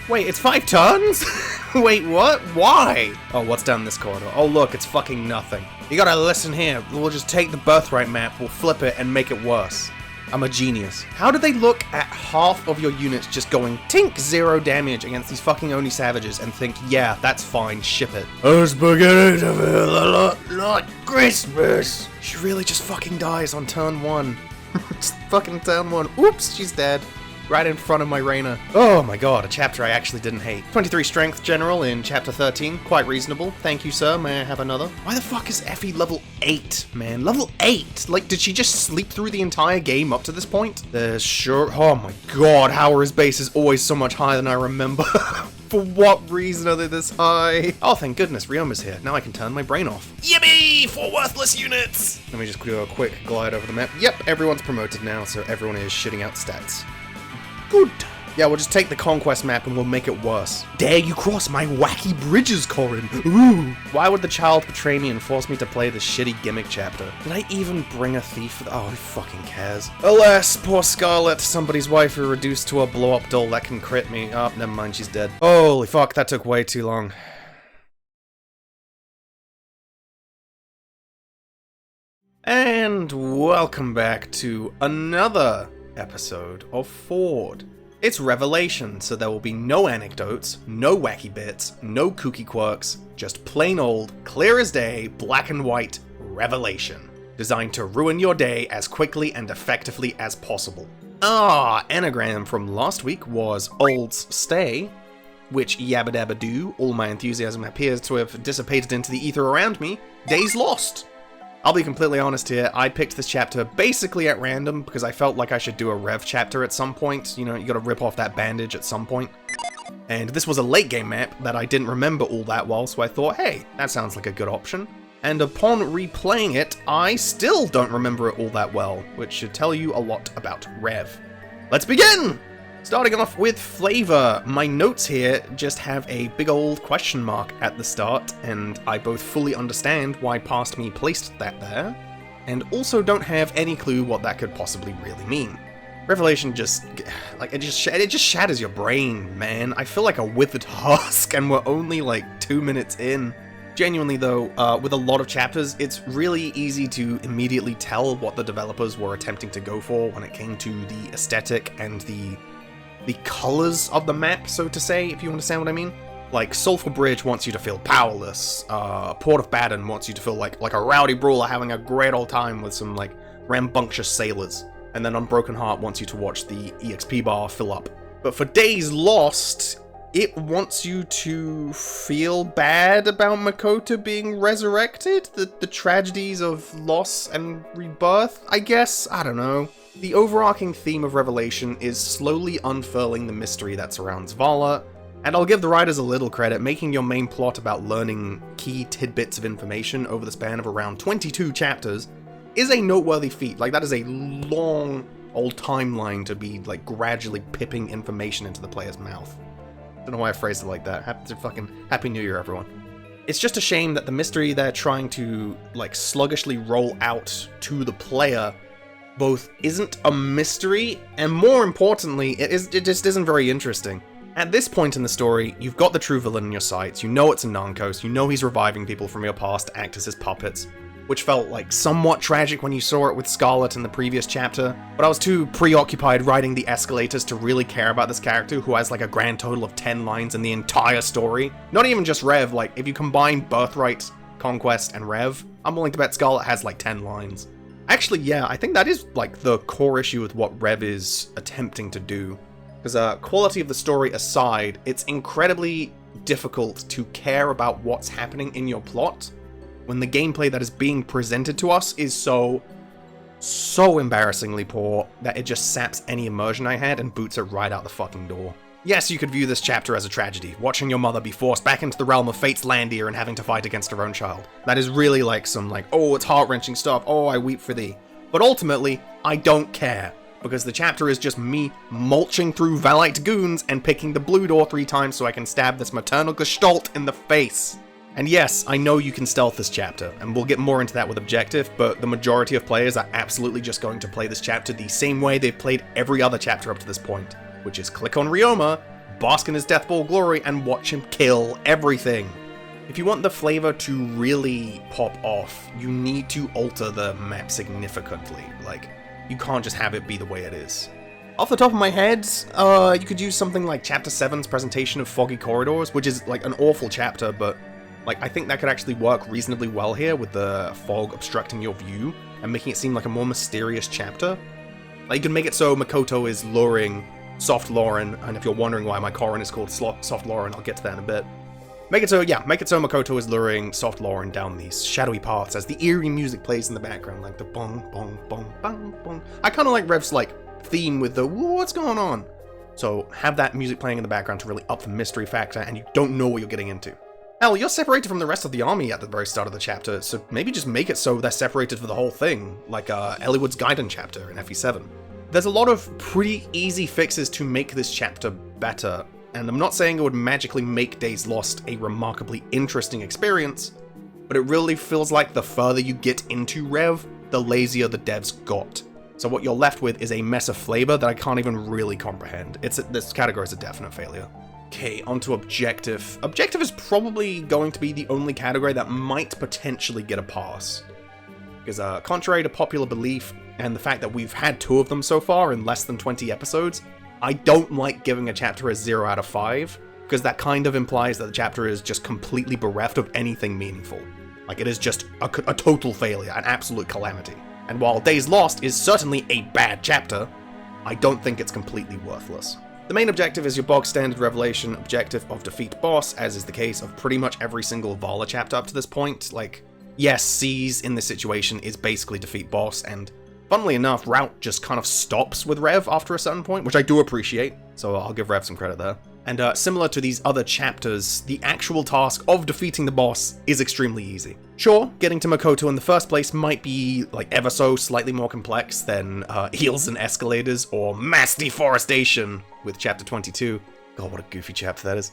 Wait, it's 5 turns? Wait, what? Why? Oh, what's down this corridor? Oh, look, it's fucking nothing. You gotta listen here. We'll just take the birthright map, we'll flip it, and make it worse. I'm a genius. How do they look at half of your units just going tink 0 damage against these fucking Oni savages and think, yeah, that's fine, ship it. Oh, spaghetti to feel like Christmas. She really just fucking dies on turn 1. Just fucking turn 1. Oops, she's dead. Right in front of my Reyna. Oh my god, a chapter I actually didn't hate. 23 strength general in chapter 13. Quite reasonable. Thank you, sir. May I have another? Why the fuck is Effie level 8, man? Level 8? Like, did she just sleep through the entire game up to this point? There's sure... Oh my god, how are his base is always so much higher than I remember. For what reason are they this high? Oh, thank goodness, Ryoma's here. Now I can turn my brain off. Yippee! 4 worthless units! Let me just do a quick glide over the map. Yep, everyone's promoted now, so everyone is shitting out stats. Good. Yeah, we'll just take the conquest map and we'll make it worse. Dare you cross my wacky bridges, Corin? Ooh. Why would the child betray me and force me to play this shitty gimmick chapter? Did I even bring a thief? Oh, who fucking cares? Alas, poor Scarlet. Somebody's wife who reduced to a blow-up doll that can crit me. Oh, never mind, she's dead. Holy fuck, that took way too long. And welcome back to another episode of F.O.R.D.E. It's Revelation, so there will be no anecdotes, no wacky bits, no kooky quirks, just plain old, clear as day, black and white Revelation, designed to ruin your day as quickly and effectively as possible. Our anagram from last week was Old's Stay, which yabba dabba doo, all my enthusiasm appears to have dissipated into the ether around me, Days Lost. I'll be completely honest here, I picked this chapter basically at random because I felt like I should do a Rev chapter at some point. You know, you gotta rip off that bandage at some point. And this was a late game map that I didn't remember all that well, so I thought, hey, that sounds like a good option. And upon replaying it, I still don't remember it all that well, which should tell you a lot about Rev. Let's begin! Starting off with flavor, my notes here just have a big old question mark at the start, and I both fully understand why past me placed that there, and also don't have any clue what that could possibly really mean. Revelation just, like, it just shatters your brain, man. I feel like a withered husk, and we're only like 2 minutes in. Genuinely though, with a lot of chapters, it's really easy to immediately tell what the developers were attempting to go for when it came to the aesthetic and the colors of the map, so to say, if you understand what I mean. Like, Soulful Bridge wants you to feel powerless, Port of Baden wants you to feel like a rowdy brawler having a great old time with some, like, rambunctious sailors. And then Unbroken Heart wants you to watch the EXP bar fill up. But for Days Lost, it wants you to feel bad about Makoto being resurrected? The tragedies of loss and rebirth, I guess? I don't know. The overarching theme of Revelation is slowly unfurling the mystery that surrounds Vala, and I'll give the writers a little credit, making your main plot about learning key tidbits of information over the span of around 22 chapters is a noteworthy feat. Like, that is a long old timeline to be, like, gradually pipping information into the player's mouth. Don't know why I phrased it like that. Happy New Year, everyone. It's just a shame that the mystery they're trying to, like, sluggishly roll out to the player both isn't a mystery, and more importantly, it just isn't very interesting. At this point in the story, you've got the true villain in your sights, you know it's a Nankos, you know he's reviving people from your past to act as his puppets, which felt like somewhat tragic when you saw it with Scarlet in the previous chapter, but I was too preoccupied writing the escalators to really care about this character who has like a grand total of 10 lines in the entire story. Not even just Rev, like if you combine Birthright, Conquest, and Rev, I'm willing to bet Scarlet has like 10 lines. Actually, yeah, I think that is, like, the core issue with what Rev is attempting to do. Because, quality of the story aside, it's incredibly difficult to care about what's happening in your plot when the gameplay that is being presented to us is so embarrassingly poor that it just saps any immersion I had and boots it right out the fucking door. Yes, you could view this chapter as a tragedy, watching your mother be forced back into the realm of fate's Landia and having to fight against her own child. That is really like some oh, it's heart-wrenching stuff, oh, I weep for thee. But ultimately, I don't care, because the chapter is just me mulching through Valite goons and picking the blue door 3 times so I can stab this maternal gestalt in the face. And yes, I know you can stealth this chapter, and we'll get more into that with Objective, but the majority of players are absolutely just going to play this chapter the same way they've played every other chapter up to this point, which is click on Ryoma, bask in his deathball glory, and watch him kill everything. If you want the flavor to really pop off, you need to alter the map significantly. Like, you can't just have it be the way it is. Off the top of my head, you could use something like Chapter 7's presentation of Foggy Corridors, which is like an awful chapter, but like I think that could actually work reasonably well here with the fog obstructing your view and making it seem like a more mysterious chapter. Like, you can make it so Makoto is luring Soft Lauren, and if you're wondering why my Corrin is called Soft Lauren, I'll get to that in a bit. Make it so Makoto is luring Soft Lauren down these shadowy paths as the eerie music plays in the background, like the bong, bong, bong, bong, bong. I kind of like Rev's, like, theme with the, what's going on? So have that music playing in the background to really up the mystery factor, and you don't know what you're getting into. Hell, you're separated from the rest of the army at the very start of the chapter, so maybe just make it so they're separated for the whole thing, like Eliwood's Gaiden chapter in FE7. There's a lot of pretty easy fixes to make this chapter better, and I'm not saying it would magically make Days Lost a remarkably interesting experience, but it really feels like the further you get into Rev, the lazier the devs got. So what you're left with is a mess of flavor that I can't even really comprehend. This category is a definite failure. Okay, onto Objective. Objective is probably going to be the only category that might potentially get a pass. Because contrary to popular belief, and the fact that we've had 2 of them so far in less than 20 episodes, I don't like giving a chapter a 0 out of 5, because that kind of implies that the chapter is just completely bereft of anything meaningful. Like, it is just a total failure, an absolute calamity. And while Days Lost is certainly a bad chapter, I don't think it's completely worthless. The main objective is your bog standard Revelation objective of defeat boss, as is the case of pretty much every single Vala chapter up to this point. Like, yes, C's in this situation is basically defeat boss, and funnily enough, Route just kind of stops with Rev after a certain point, which I do appreciate, so I'll give Rev some credit there. And similar to these other chapters, the actual task of defeating the boss is extremely easy. Sure, getting to Makoto in the first place might be like ever so slightly more complex than Eels and Escalators or Mass Deforestation with Chapter 22. God, what a goofy chapter that is.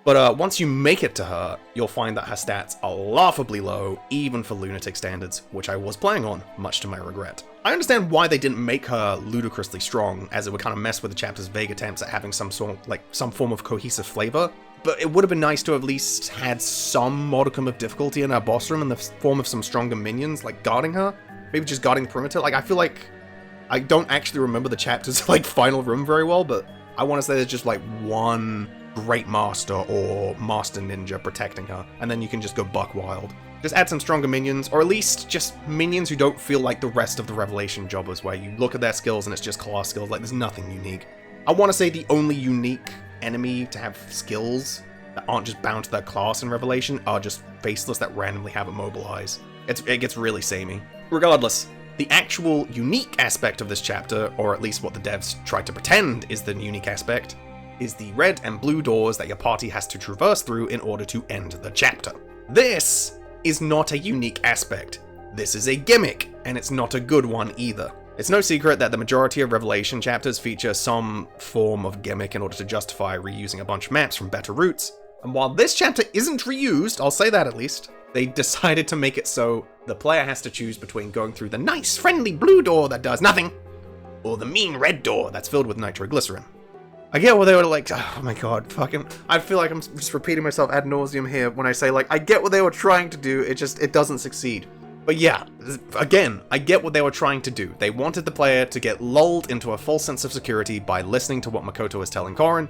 But once you make it to her, you'll find that her stats are laughably low, even for lunatic standards, which I was playing on, much to my regret. I understand why they didn't make her ludicrously strong, as it would kind of mess with the chapter's vague attempts at having some form of cohesive flavor, but it would have been nice to have at least had some modicum of difficulty in her boss room in the form of some stronger minions, like guarding her, maybe just guarding the perimeter. Like, I feel like I don't actually remember the chapter's final room very well, but I want to say there's just like one Great Master or Master Ninja protecting her, and then you can just go buck wild. Just add some stronger minions, or at least just minions who don't feel like the rest of the Revelation jobbers, where you look at their skills and it's just class skills, like there's nothing unique. I want to say the only unique enemy to have skills that aren't just bound to their class in Revelation are just faceless that randomly have immobilize. It gets really samey. Regardless, the actual unique aspect of this chapter, or at least what the devs tried to pretend is the unique aspect, is the red and blue doors that your party has to traverse through in order to end the chapter. This is not a unique aspect. This is a gimmick, and it's not a good one either. It's no secret that the majority of Revelation chapters feature some form of gimmick in order to justify reusing a bunch of maps from better routes, and while this chapter isn't reused, I'll say that at least, they decided to make it so the player has to choose between going through the nice, friendly blue door that does nothing, or the mean red door that's filled with nitroglycerin. I get what they were like, oh my god, fucking, I feel like I'm just repeating myself ad nauseum here when I say, like, I get what they were trying to do, it doesn't succeed. But yeah, again, I get what they were trying to do. They wanted the player to get lulled into a false sense of security by listening to what Makoto is telling Corrin,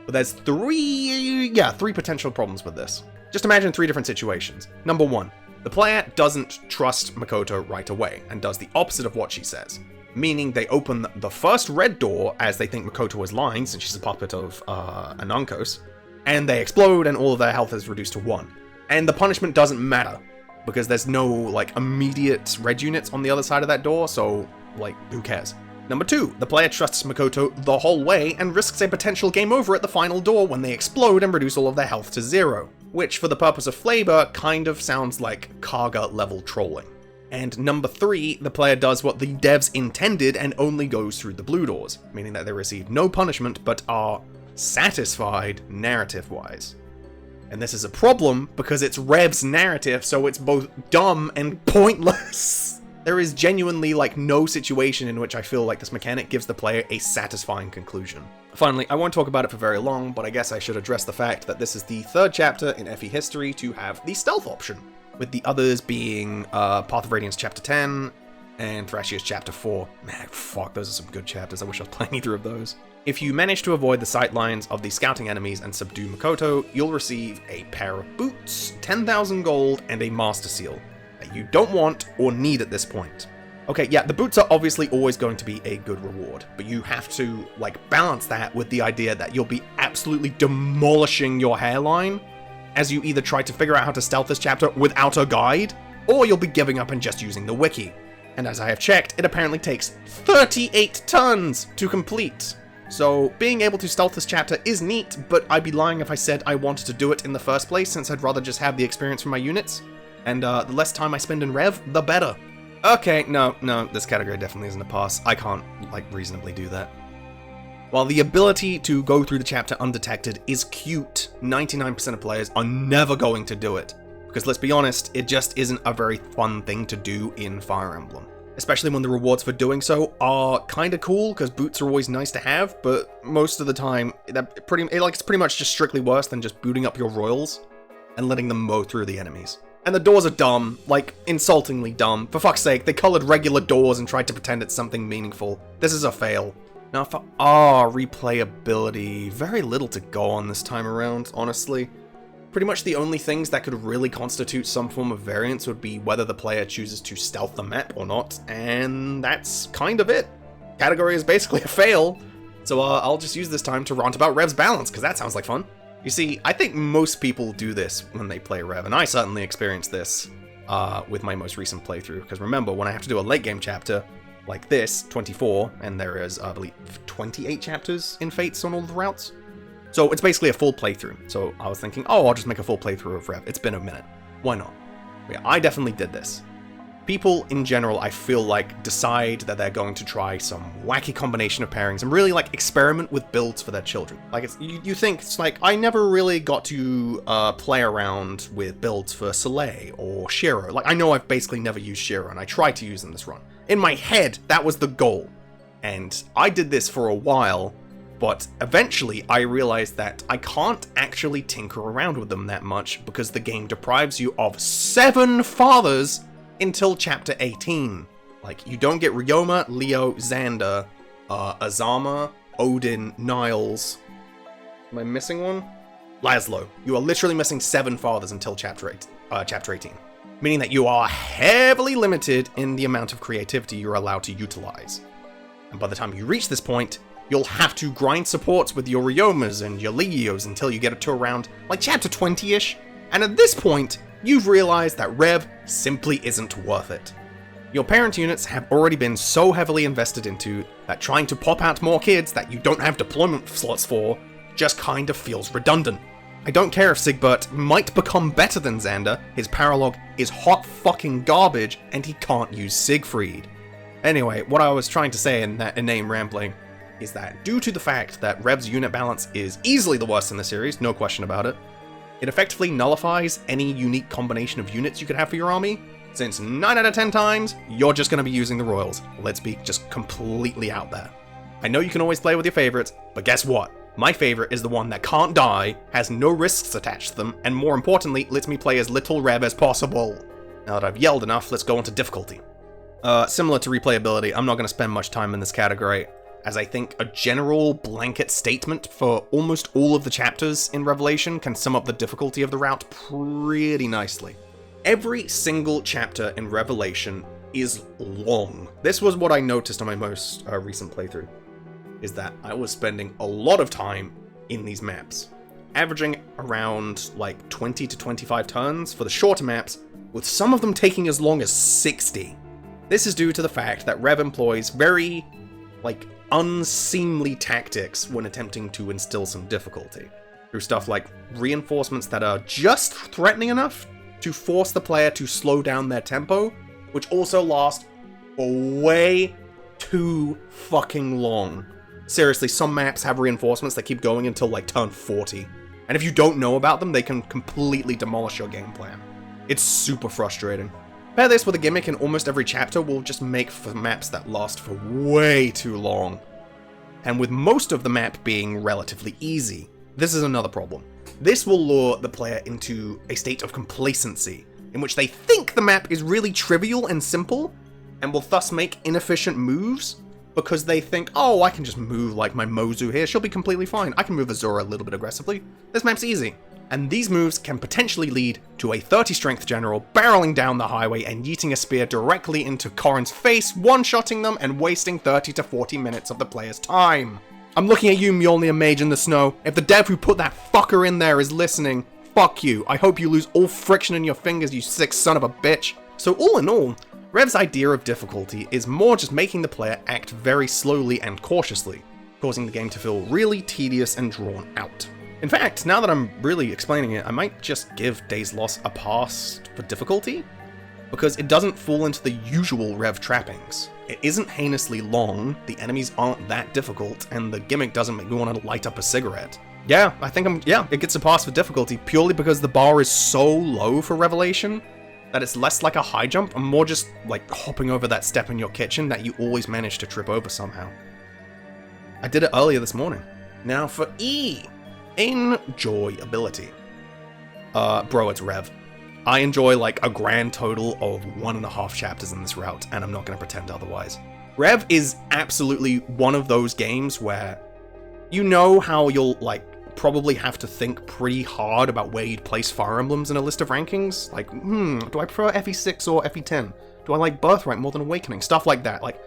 but there's three potential problems with this. Just imagine 3 different situations. Number 1, the player doesn't trust Makoto right away, and does the opposite of what she says. Meaning they open the first red door as they think Makoto is lying, since she's a puppet of Anankos, and they explode and all of their health is reduced to 1. And the punishment doesn't matter, because there's no, like, immediate red units on the other side of that door, so, like, who cares? Number 2, the player trusts Makoto the whole way and risks a potential game over at the final door when they explode and reduce all of their health to 0, which for the purpose of flavor kind of sounds like Kaga level trolling. And number 3, the player does what the devs intended and only goes through the blue doors, meaning that they receive no punishment but are satisfied narrative-wise. And this is a problem because it's Rev's narrative, so it's both dumb and pointless. There is genuinely, like, no situation in which I feel like this mechanic gives the player a satisfying conclusion. Finally, I won't talk about it for very long, but I guess I should address the fact that this is the third chapter in FE history to have the stealth option, with the others being Path of Radiance Chapter 10 and Thrashia's Chapter 4. Man, fuck, those are some good chapters. I wish I was playing either of those. If you manage to avoid the sight lines of the scouting enemies and subdue Makoto, you'll receive a pair of boots, 10,000 gold, and a Master Seal that you don't want or need at this point. Okay, yeah, the boots are obviously always going to be a good reward, but you have to, like, balance that with the idea that you'll be absolutely demolishing your hairline as you either try to figure out how to stealth this chapter without a guide, or you'll be giving up and just using the wiki. And as I have checked, it apparently takes 38 turns to complete. So being able to stealth this chapter is neat, but I'd be lying if I said I wanted to do it in the first place, since I'd rather just have the experience from my units. And the less time I spend in Rev, the better. Okay, no, this category definitely isn't a pass. I can't, like, reasonably do that. While the ability to go through the chapter undetected is cute, 99% of players are never going to do it. Because let's be honest, it just isn't a very fun thing to do in Fire Emblem. Especially when the rewards for doing so are kinda cool, because boots are always nice to have, but most of the time, it's pretty much just strictly worse than just booting up your royals and letting them mow through the enemies. And the doors are dumb, like, insultingly dumb. For fuck's sake, they colored regular doors and tried to pretend it's something meaningful. This is a fail. Now for replayability, very little to go on this time around, honestly. Pretty much the only things that could really constitute some form of variance would be whether the player chooses to stealth the map or not, and that's kind of it. Category is basically a fail, so I'll just use this time to rant about Rev's balance, because that sounds like fun. You see, I think most people do this when they play Rev, and I certainly experienced this with my most recent playthrough, because remember, when I have to do a late game chapter like this, 24, and there is, I believe, 28 chapters in Fates on all the routes, so it's basically a full playthrough. So I was thinking, oh, I'll just make a full playthrough of Rev. It's been a minute. Why not? But yeah, I definitely did this. People in general, I feel like, decide that they're going to try some wacky combination of pairings and really, like, experiment with builds for their children. Like, you think, it's like, I never really got to play around with builds for Soleil or Shiro. Like, I know I've basically never used Shiro, and I tried to use them this run. In my head, that was the goal. And I did this for a while, but eventually I realized that I can't actually tinker around with them that much because the game deprives you of 7 fathers until chapter 18. Like, you don't get Ryoma, Leo, Xander, Azama, Odin, Niles. Am I missing one? Laszlo. You are literally missing 7 fathers until chapter 18. Meaning that you are heavily limited in the amount of creativity you're allowed to utilize. And by the time you reach this point, you'll have to grind supports with your Ryomas and your Leos until you get it to around, like, chapter 20-ish. And at this point, you've realized that Rev simply isn't worth it. Your parent units have already been so heavily invested into that trying to pop out more kids that you don't have deployment slots for just kind of feels redundant. I don't care if Sigbert might become better than Xander, his paralog is hot fucking garbage and he can't use Siegfried. Anyway, what I was trying to say in that inane rambling is that due to the fact that Rev's unit balance is easily the worst in the series, no question about it, it effectively nullifies any unique combination of units you could have for your army, since 9 out of 10 times, you're just going to be using the Royals. Let's be just completely out there. I know you can always play with your favorites, but guess what? My favorite is the one that can't die, has no risks attached to them, and more importantly, lets me play as little Rev as possible. Now that I've yelled enough, let's go on to difficulty. Similar to replayability, I'm not going to spend much time in this category, as I think a general blanket statement for almost all of the chapters in Revelation can sum up the difficulty of the route pretty nicely. Every single chapter in Revelation is long. This was what I noticed on my most recent playthrough, is that I was spending a lot of time in these maps, averaging around like 20 to 25 turns for the shorter maps, with some of them taking as long as 60. This is due to the fact that Rev employs very, like, unseemly tactics when attempting to instill some difficulty, through stuff like reinforcements that are just threatening enough to force the player to slow down their tempo, which also last for way too fucking long. Seriously, some maps have reinforcements that keep going until like turn 40, and if you don't know about them, they can completely demolish your game plan. It's super frustrating. Pair this with a gimmick in almost every chapter will just make for maps that last for way too long. And with most of the map being relatively easy, this is another problem. This will lure the player into a state of complacency, in which they think the map is really trivial and simple, and will thus make inefficient moves, because they think, oh, I can just move like my Mozu here, she'll be completely fine. I can move Azura a little bit aggressively. This map's easy. And these moves can potentially lead to a 30 strength general barreling down the highway and yeeting a spear directly into Corrin's face, one-shotting them and wasting 30 to 40 minutes of the player's time. I'm looking at you, Mjolnir Mage in the snow. If the dev who put that fucker in there is listening, fuck you. I hope you lose all friction in your fingers, you sick son of a bitch. So all in all, Rev's idea of difficulty is more just making the player act very slowly and cautiously, causing the game to feel really tedious and drawn out. In fact, now that I'm really explaining it, I might just give Days Lost a pass for difficulty, because it doesn't fall into the usual Rev trappings. It isn't heinously long, the enemies aren't that difficult, and the gimmick doesn't make me want to light up a cigarette. Yeah, it gets a pass for difficulty purely because the bar is so low for Revelation that it's less like a high jump and more just like hopping over that step in your kitchen that you always manage to trip over somehow. I did it earlier this morning. Now for E. Enjoyability. Bro, it's Rev. I enjoy like a grand total of 1.5 chapters in this route, and I'm not going to pretend otherwise. Rev is absolutely one of those games where you know how you'll like probably have to think pretty hard about where you'd place Fire Emblems in a list of rankings. Like, do I prefer FE6 or FE10? Do I like Birthright more than Awakening? Stuff like that. Like,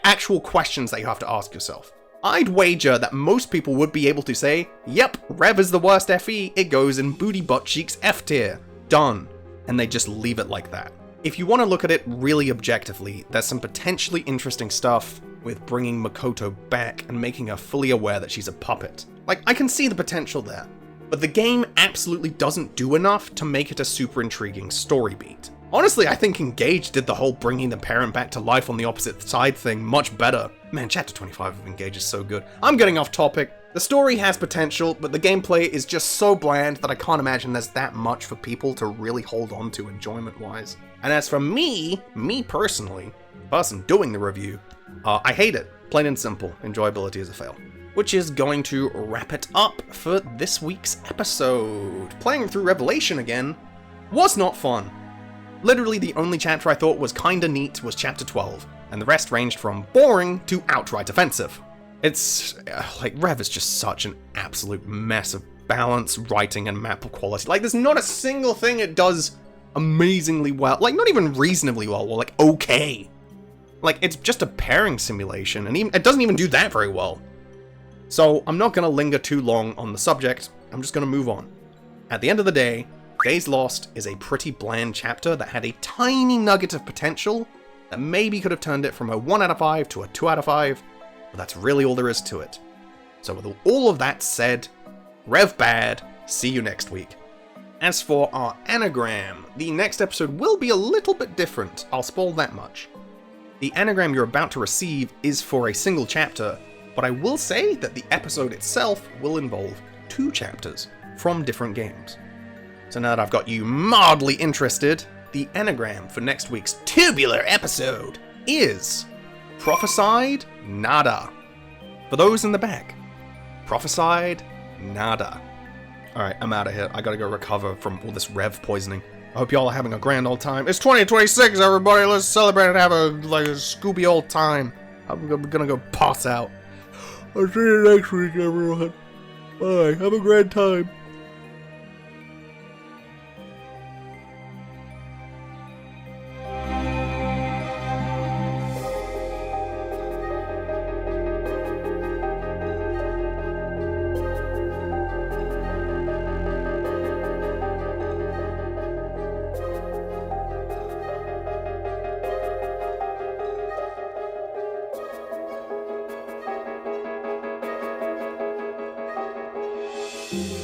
actual questions that you have to ask yourself. I'd wager that most people would be able to say, yep, Rev is the worst FE, it goes in Booty Butt Cheeks F tier. Done. And they just leave it like that. If you want to look at it really objectively, there's some potentially interesting stuff with bringing Makoto back and making her fully aware that she's a puppet. Like, I can see the potential there, but the game absolutely doesn't do enough to make it a super intriguing story beat. Honestly, I think Engage did the whole bringing the parent back to life on the opposite side thing much better. Man, chapter 25 of Engage is so good. I'm getting off topic. The story has potential, but the gameplay is just so bland that I can't imagine there's that much for people to really hold on to enjoyment-wise. And as for me personally, the person doing the review, I hate it. Plain and simple. Enjoyability is a fail. Which is going to wrap it up for this week's episode. Playing through Revelation again was not fun. Literally the only chapter I thought was kinda neat was chapter 12, and the rest ranged from boring to outright offensive. It's, like, Rev is just such an absolute mess of balance, writing, and map quality. Like, there's not a single thing it does amazingly well. Like, not even reasonably well, or like, okay. Like, it's just a pairing simulation, and it doesn't even do that very well. So, I'm not gonna linger too long on the subject, I'm just gonna move on. At the end of the day, Days Lost is a pretty bland chapter that had a tiny nugget of potential that maybe could have turned it from a 1 out of 5 to a 2 out of 5, but that's really all there is to it. So with all of that said, Rev bad, see you next week. As for our anagram, the next episode will be a little bit different, I'll spoil that much. The anagram you're about to receive is for a single chapter, but I will say that the episode itself will involve 2 chapters from different games. So now that I've got you mildly interested, the anagram for next week's tubular episode is Prophesied Nada. For those in the back, Prophesied Nada. Alright, I'm out of here. I gotta go recover from all this Rev poisoning. I hope y'all are having a grand old time. It's 2026, everybody! Let's celebrate and have a Scooby old time. I'm gonna go pass out. I'll see you next week, everyone. Bye. Have a grand time. you